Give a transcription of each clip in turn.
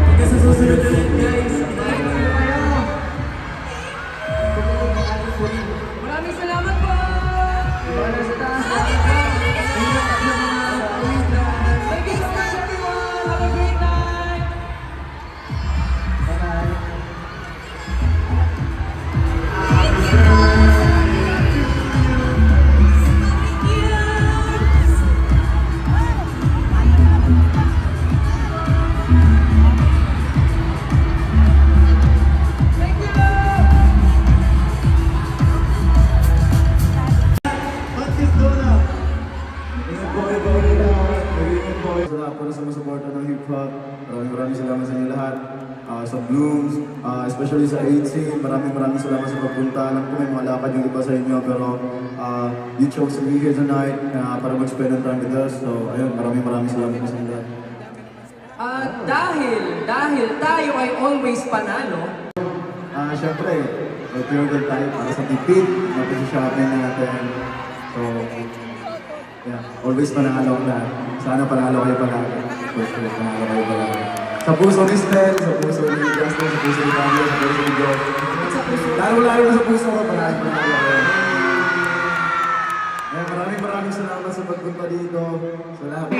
Hanggang sa susunod ulit, guys. Bye na kayo. Maraming salamat po! Para sa taas. Thank you so much, everyone. Have a great night. Bye-bye. Salamat po sa sumusuporta ng hip-hop. Maraming salamat sa inyo lahat. Sa Blooms, especially sa 18, maraming salamat sa pagpunta. Alam ko may mga lakad yung iba sa inyo, pero you chose to be here tonight para mag-spend ng time with us. So, ayun, maraming salamat po sa inyo lahat. Dahil tayo ay always panalo. Siyempre, pure tayo para sa tipid, mapag-shopping natin. So, yeah, always panalo na. Sana panalo kayo palagi. For sure, panalo kayo palagi. Sa puso ni Stel, sa puso ni Justin, sa puso ni Pablo, sa puso ni Joe. Lalo na sa puso ko, panalo kayo. Maraming salamat sa pagpunta dito. Salamat.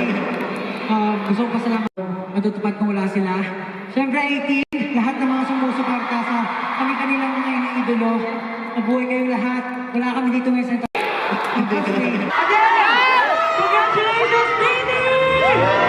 Gusto ko pasalamat matutupad kung wala sila. Siyempre 18, lahat ng mga sumusuporta sa kanilang mga iniidolo. Mabuhay kayong lahat. Wala kami dito ngayon sa Congratulations, baby!